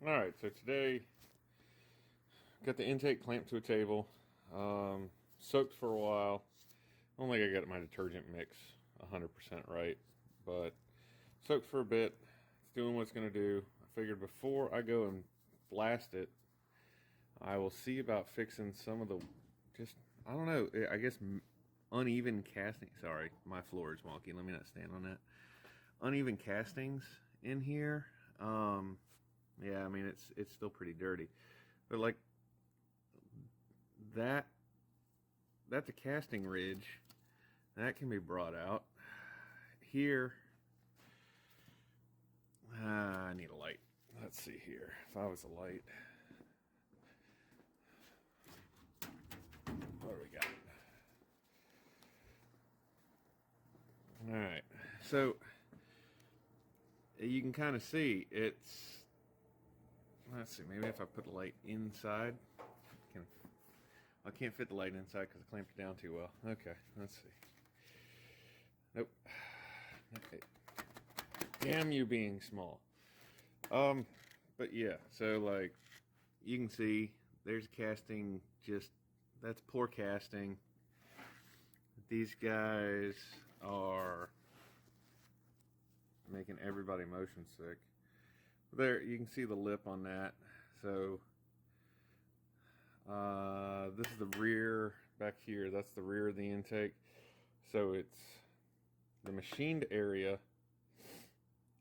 Alright, so today, got the intake clamped to a table, soaked for a while. I don't think I got my detergent mix 100% right, but soaked for a bit. It's doing what it's going to do. I figured before I go and blast it, I will see about fixing some of the, I don't know, I guess uneven casting. Sorry, my floor is wonky. Let me not stand on that. Uneven castings in here. Yeah, I mean, it's still pretty dirty. But like that, that's a casting ridge. That can be brought out. Here, I need a light. Let's see here. If I was a light. What do we got? Alright, so you can kind of see it's, let's see, maybe if I put the light inside, I can't fit the light inside because I clamped it down too well. Okay, let's see. Nope. Okay. Damn you being small. But yeah, so like, you can see, there's casting, that's poor casting. These guys are making everybody motion sick. There, you can see the lip on that. So, this is the rear back here. That's the rear of the intake. So it's the machined area.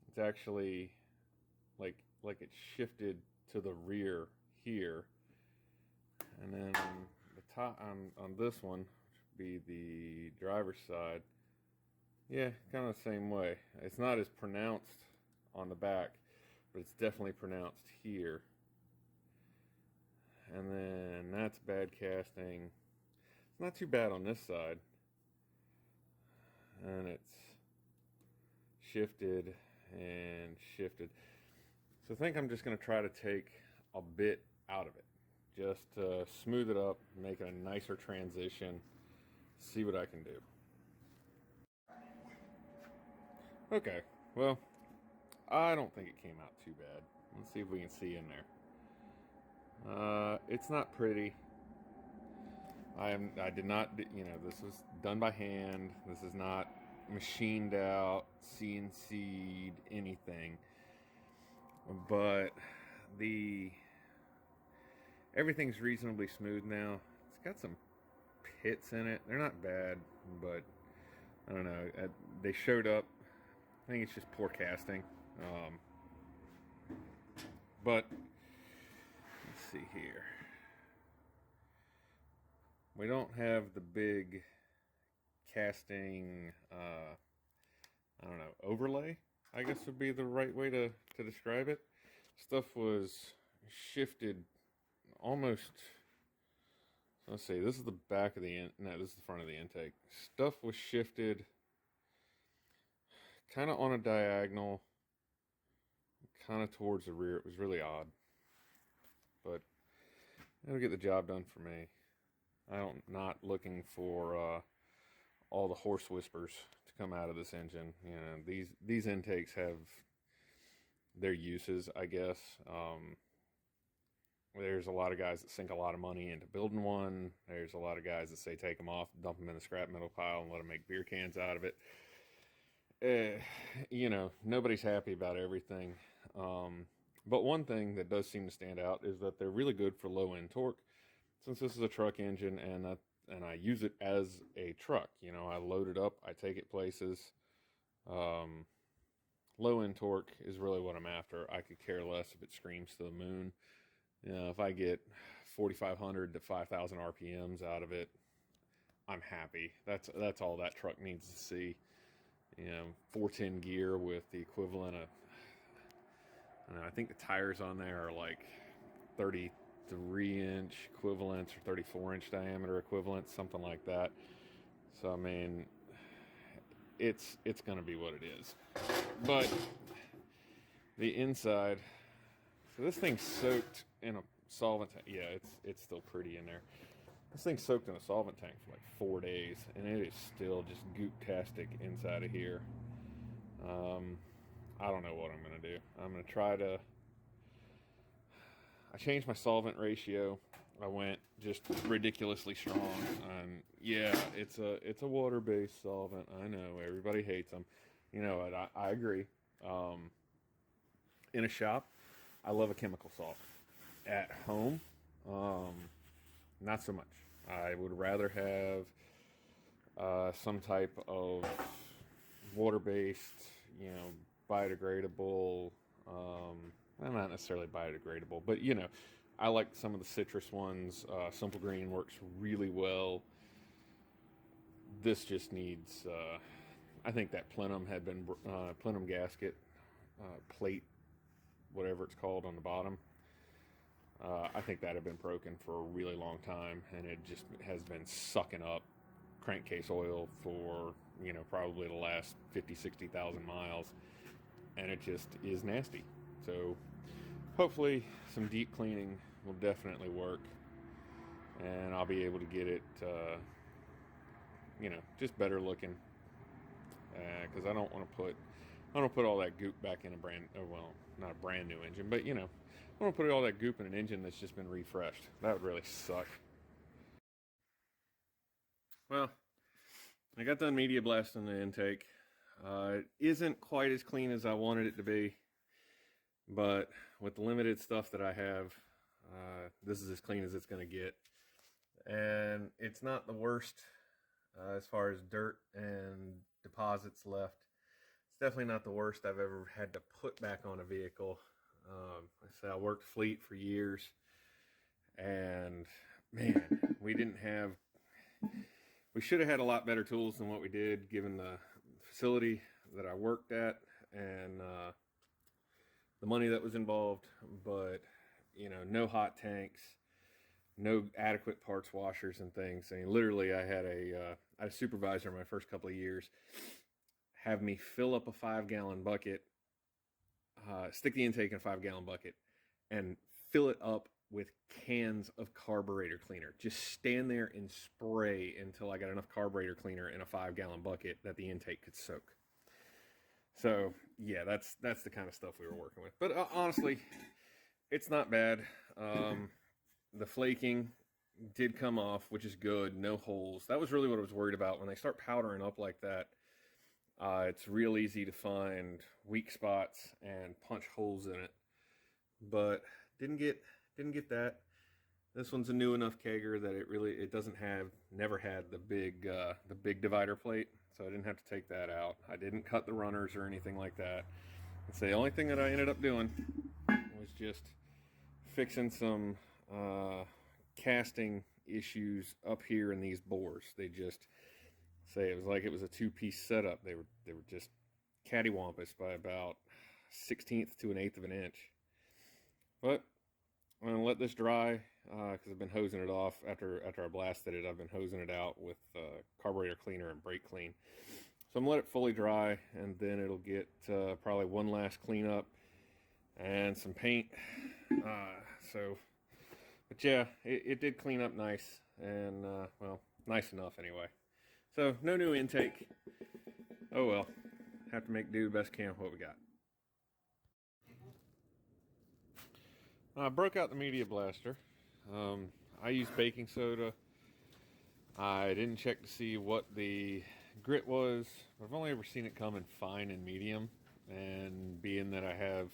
It's actually like it's shifted to the rear here, and then on the top on this one, which would be the driver's side. Yeah, kind of the same way. It's not as pronounced on the back, but it's definitely pronounced here. And then that's bad casting. It's not too bad on this side. And it's shifted and shifted. So I think I'm just going to try to take a bit out of it. Just to smooth it up, make it a nicer transition, see what I can do. Okay, well, I don't think it came out too bad. Let's see if we can see in there. It's not pretty. I did not, this was done by hand. This is not machined out, CNC'd, anything. But everything's reasonably smooth now. It's got some pits in it. They're not bad, but I don't know. They showed up. I think it's just poor casting. But let's see here. We don't have the big casting, I don't know, overlay, I guess would be the right way to describe it. Stuff was shifted almost, let's see, this is the back of the, no, this is the front of the intake. Stuff was shifted kind of on a diagonal, kind of towards the rear. It was really odd, but it'll get the job done for me. I'm not looking for all the horse whispers to come out of this engine. These intakes have their uses, I guess. There's a lot of guys that sink a lot of money into building one. There's a lot of guys that say take them off, dump them in the scrap metal pile, and let them make beer cans out of it. Nobody's happy about everything. But one thing that does seem to stand out is that they're really good for low end torque. Since this is a truck engine and I use it as a truck, I load it up, I take it places. Low end torque is really what I'm after. I could care less if it screams to the moon. If I get 4,500 to 5,000 RPMs out of it, I'm happy. That's all that truck needs to see. 410 gear with the equivalent of, I think the tires on there are like 33-inch equivalents or 34-inch diameter equivalents, something like that. So I mean, it's going to be what it is. But the inside, so this thing's soaked in a solvent tank. Yeah, it's still pretty in there. This thing's soaked in a solvent tank for like 4 days, and it is still just goop-tastic inside of here. I don't know what I'm going to do. I'm going to try to I changed my solvent ratio. I went just ridiculously strong. Yeah, it's a water-based solvent. I know everybody hates them. You know what? I agree. In a shop, I love a chemical salt. At home, not so much. I would rather have some type of water-based, you know, biodegradable. Well, not necessarily biodegradable, but you know, I like some of the citrus ones. Simple Green works really well. This just needs. I think that plenum had been plenum gasket plate, whatever it's called on the bottom. I think that had been broken for a really long time, and it just has been sucking up crankcase oil for, you know, probably the last 50-60,000 miles, and it just is nasty. So hopefully some deep cleaning will definitely work, and I'll be able to get it, you know, just better looking, because I don't want to put all that goop back in a well, not a brand new engine, but you know, I don't want to put all that goop in an engine that's just been refreshed. That would really suck. Well, I got done media blasting the intake. It isn't quite as clean as I wanted it to be, but with the limited stuff that I have, this is as clean as it's going to get. And it's not the worst as far as dirt and deposits left. It's definitely not the worst I've ever had to put back on a vehicle. Like I said, I worked fleet for years, and man, we should have had a lot better tools than what we did, given the facility that I worked at and the money that was involved. But you know, no hot tanks, no adequate parts washers and things. I mean, literally, I had a supervisor my first couple of years have me fill up a 5-gallon bucket, stick the intake in a 5-gallon bucket, and fill it up with cans of carburetor cleaner. Just stand there and spray until I got enough carburetor cleaner in a 5-gallon bucket that the intake could soak. So yeah, that's the kind of stuff we were working with. But honestly, it's not bad. The flaking did come off, which is good. No holes. That was really what I was worried about. When they start powdering up like that, it's real easy to find weak spots and punch holes in it. But didn't get that. This one's a new enough kegger that it never had the big divider plate, so I didn't have to take that out. I didn't cut the runners or anything like that. It's the only thing that I ended up doing was just fixing some casting issues up here in these bores. They just say it was like it was a 2-piece setup. They were just cattywampus by about 1/16 to 1/8 of an inch. But I'm gonna let this dry because I've been hosing it off after I blasted it. I've been hosing it out with carburetor cleaner and brake clean. So I'm gonna let it fully dry, and then it'll get probably one last cleanup and some paint. But yeah, it did clean up nice, and well, nice enough anyway. So no new intake. Oh well, have to make do best can with what we got. I broke out the media blaster. I used baking soda. I didn't check to see what the grit was. I've only ever seen it come in fine and medium, and being that I have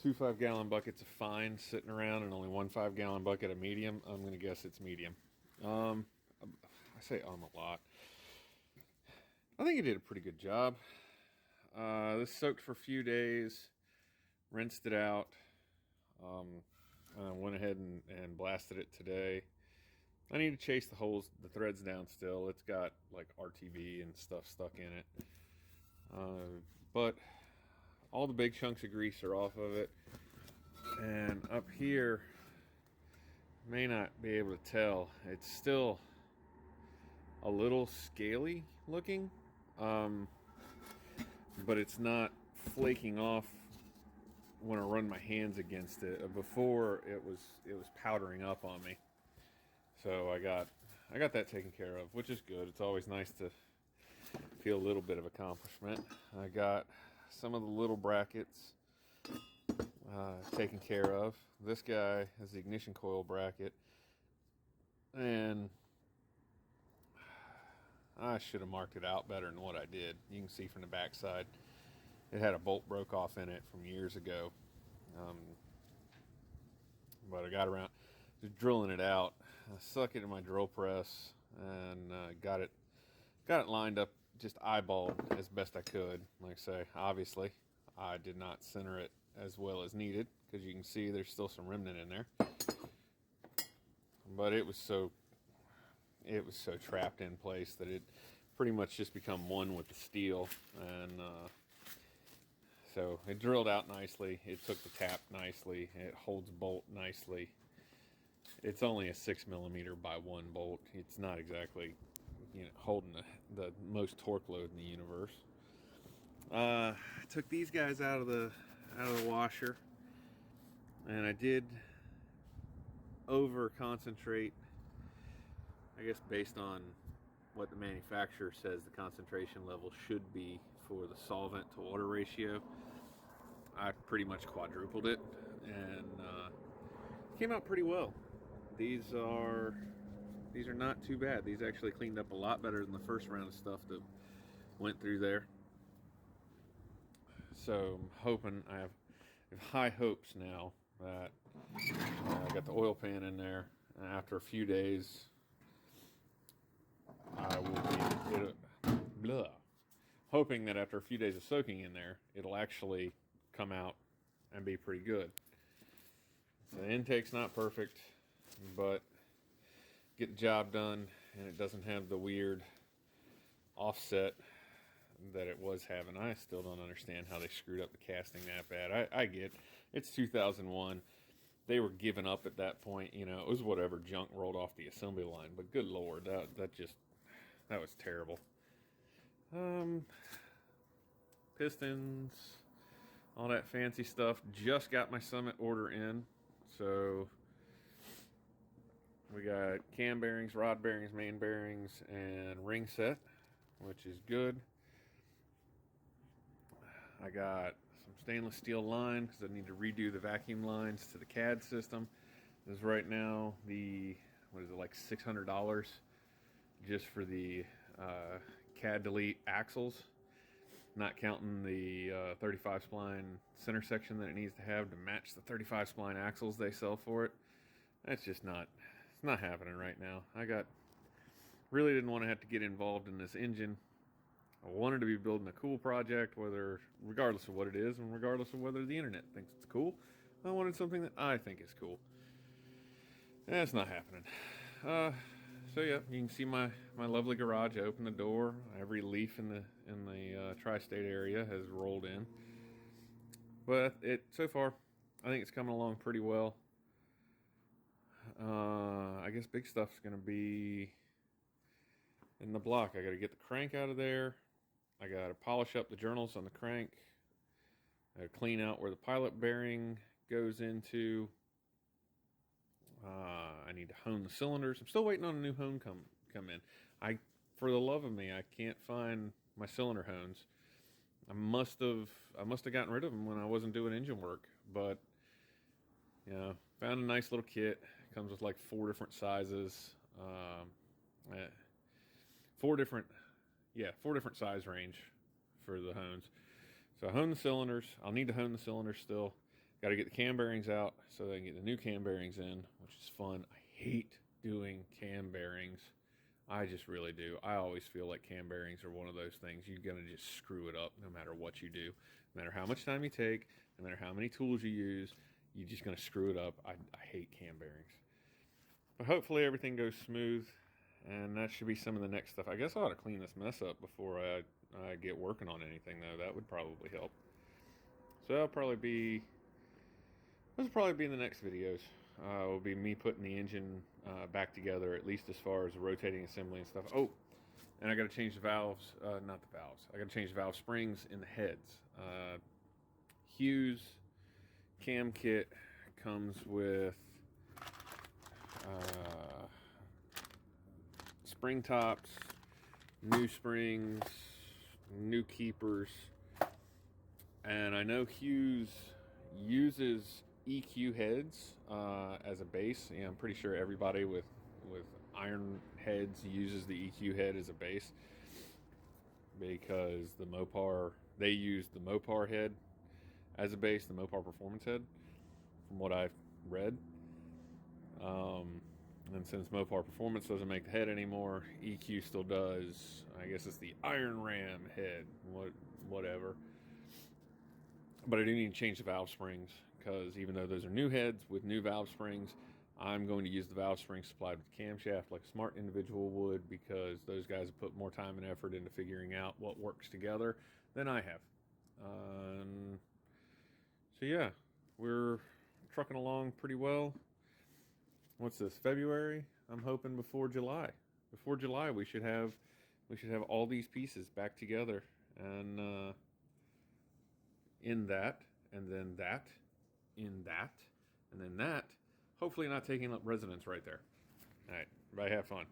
2 5-gallon buckets of fine sitting around and only 1 5-gallon bucket of medium, I'm going to guess it's medium. I say a lot. I think it did a pretty good job. This soaked for a few days, rinsed it out. I went ahead and blasted it today. I need to chase the threads down still. It's got like RTV and stuff stuck in it. But all the big chunks of grease are off of it. And up here, may not be able to tell, it's still a little scaly looking. But it's not flaking off when I run my hands against it. Before it was powdering up on me. So I got that taken care of, which is good. It's always nice to feel a little bit of accomplishment. I got some of the little brackets taken care of. This guy is the ignition coil bracket, and I should have marked it out better than what I did. You can see from the backside, it had a bolt broke off in it from years ago. But I got around just drilling it out. I stuck it in my drill press and got it lined up, just eyeballed as best I could. Like I say, obviously, I did not center it as well as needed, because you can see there's still some remnant in there. But it was so trapped in place that it pretty much just become one with the steel, and so it drilled out nicely. It took the tap nicely. It holds bolt nicely. It's only a 6mm by 1 bolt. It's not exactly, holding the most torque load in the universe. I took these guys out of the washer, and I did over concentrate, I guess, based on what the manufacturer says the concentration level should be for the solvent to water ratio. I pretty much quadrupled it, and came out pretty well. These are not too bad. These actually cleaned up a lot better than the first round of stuff that went through there. So I'm hoping, I have high hopes now that I got the oil pan in there, and after a few days I will be hoping that after a few days of soaking in there, it'll actually come out and be pretty good. So the intake's not perfect, but get the job done, and it doesn't have the weird offset that it was having. I still don't understand how they screwed up the casting that bad. I get it's 2001. They were giving up at that point. It was whatever junk rolled off the assembly line. But good Lord, that was terrible. Pistons, all that fancy stuff. Just got my Summit order in, so we got cam bearings, rod bearings, main bearings, and ring set, which is good. I got some stainless steel line because I need to redo the vacuum lines to the CAD system. This is right now like $600 just for the CAD delete axles, not counting the 35 spline center section that it needs to have to match the 35 spline axles they sell for it. That's just it's not happening right now. Really didn't want to have to get involved in this engine. I wanted to be building a cool project, regardless of what it is, and regardless of whether the internet thinks it's cool. I wanted something that I think is cool. That's not happening. So yeah, you can see my lovely garage. I opened the door. Every leaf in the tri-state area has rolled in. But so far, I think it's coming along pretty well. I guess big stuff's gonna be in the block. I got to get the crank out of there. I got to polish up the journals on the crank. I got to clean out where the pilot bearing goes into. I need to hone the cylinders. I'm still waiting on a new hone come in. For the love of me, I can't find my cylinder hones. I must have gotten rid of them when I wasn't doing engine work. But found a nice little kit. Comes with like 4 different sizes. 4 different size range for the hones. So I hone the cylinders. I'll need to hone the cylinders still. Got to get the cam bearings out so that I can get the new cam bearings in, which is fun. I hate doing cam bearings. I just really do. I always feel like cam bearings are one of those things you're going to just screw it up no matter what you do. No matter how much time you take, no matter how many tools you use, you're just going to screw it up. I hate cam bearings. But hopefully everything goes smooth. And that should be some of the next stuff. I guess I ought to clean this mess up before I get working on anything, though. That would probably help. So this will probably be in the next videos. It will be me putting the engine back together, at least as far as the rotating assembly and stuff. Oh, and I got to change the valves. Not the valves. I got to change the valve springs in the heads. Hughes cam kit comes with spring tops, new springs, new keepers, and I know Hughes uses EQ heads as a base. Yeah, I'm pretty sure everybody with iron heads uses the EQ head as a base because the Mopar, they use the Mopar head as a base, the Mopar performance head, from what I've read. And since Mopar Performance doesn't make the head anymore, EQ still does. I guess it's the Iron Ram head, whatever. But I do need to change the valve springs because even though those are new heads with new valve springs, I'm going to use the valve springs supplied with the camshaft like a smart individual would, because those guys have put more time and effort into figuring out what works together than I have. So yeah, we're trucking along pretty well. What's this, February? I'm hoping before July. Before July, we should have all these pieces back together, and in that, and then that, in that, and then that. Hopefully, not taking up residence right there. All right, everybody have fun.